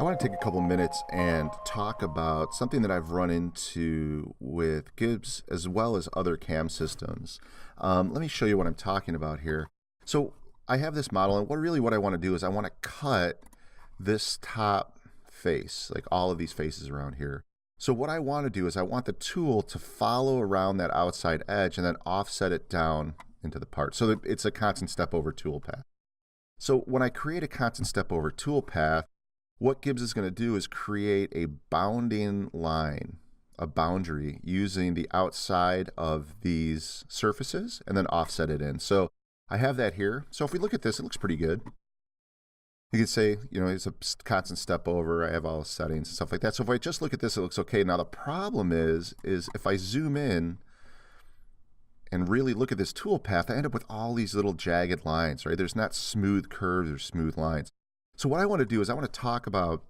I want to take a couple minutes and talk about something that I've run into with Gibbs as well as other CAM systems. Let me show you what I'm talking about here. So I have this model, and what I want to do is I want to cut this top face, like all of these faces around here. So what I want to do is I want the tool to follow around that outside edge and then offset it down into the part so that it's a constant step over toolpath. So when I create a constant step over toolpath, what Gibbs is going to do is create a bounding line, a boundary, using the outside of these surfaces and then offset it in. So I have that here. So if we look at this, it looks pretty good. You can say, it's a constant step over. I have all the settings and stuff like that. So if I just look at this, it looks okay. Now the problem is if I zoom in and really look at this toolpath, I end up with all these little jagged lines, right? There's not smooth curves or smooth lines. So what I want to do is I want to talk about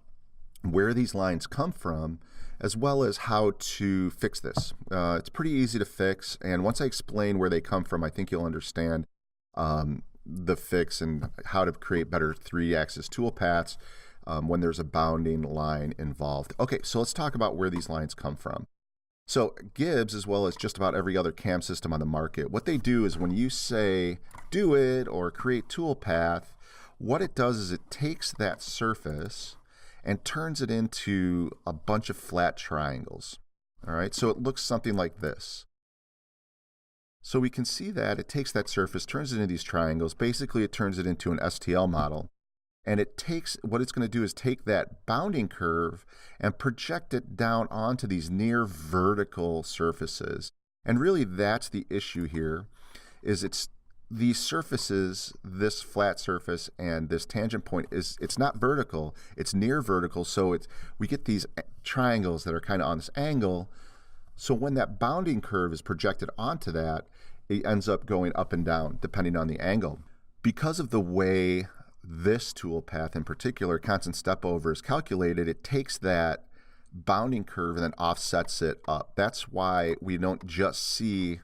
where these lines come from, as well as how to fix this. It's pretty easy to fix, and once I explain where they come from, I think you'll understand the fix and how to create better 3-axis toolpaths when there's a bounding line involved. Okay, so let's talk about where these lines come from. So Gibbs, as well as just about every other CAM system on the market, what they do is when you say do it or create toolpath, what it does is it takes that surface and turns it into a bunch of flat triangles. All right, so it looks something like this. So we can see that it takes that surface, turns it into these triangles. Basically, it turns it into an STL model. And what it's going to do is take that bounding curve and project it down onto these near vertical surfaces. And really, that's the issue here, is it's these surfaces, this flat surface and this tangent point, it's not vertical, it's near vertical. So we get these triangles that are kind of on this angle. So when that bounding curve is projected onto that, it ends up going up and down depending on the angle. Because of the way this toolpath in particular, constant step over, is calculated, it takes that bounding curve and then offsets it up. That's why we don't just see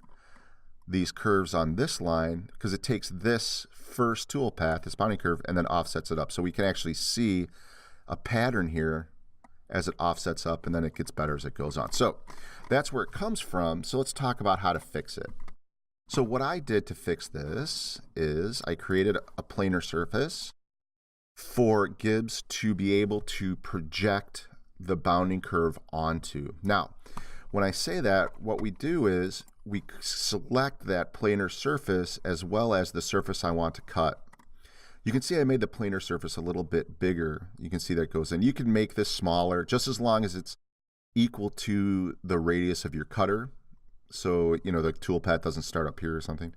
these curves on this line, because it takes this first toolpath, this bounding curve, and then offsets it up. So we can actually see a pattern here as it offsets up, and then it gets better as it goes on. So that's where it comes from. So let's talk about how to fix it. So what I did to fix this is I created a planar surface for Gibbs to be able to project the bounding curve onto. Now, when I say that, what we do is we select that planar surface as well as the surface I want to cut. You can see I made the planar surface a little bit bigger. You can see that goes in. You can make this smaller just as long as it's equal to the radius of your cutter. So, the toolpath doesn't start up here or something.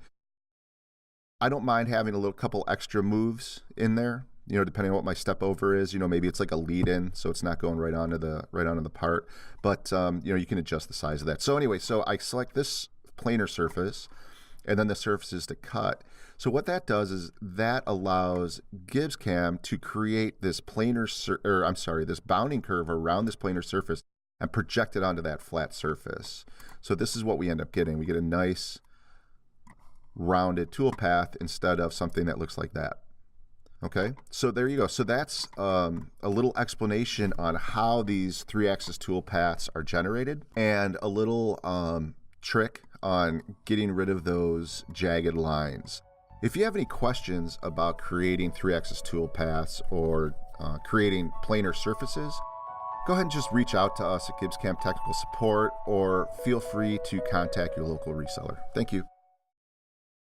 I don't mind having a couple extra moves in there, depending on what my step over is. Maybe it's like a lead in, so it's not going right onto the part. But, you can adjust the size of that. So anyway, so I select this planar surface and then the surfaces to cut. So what that does is that allows Gibbs CAM to create this this bounding curve around this planar surface and project it onto that flat surface. So this is what we end up getting. We get a nice rounded toolpath instead of something that looks like that. Okay, so there you go. So that's a little explanation on how these 3-axis toolpaths are generated, and a little trick on getting rid of those jagged lines. If you have any questions about creating 3-axis toolpaths or creating planar surfaces, go ahead and just reach out to us at Gibbs CAM Technical Support, or feel free to contact your local reseller. Thank you.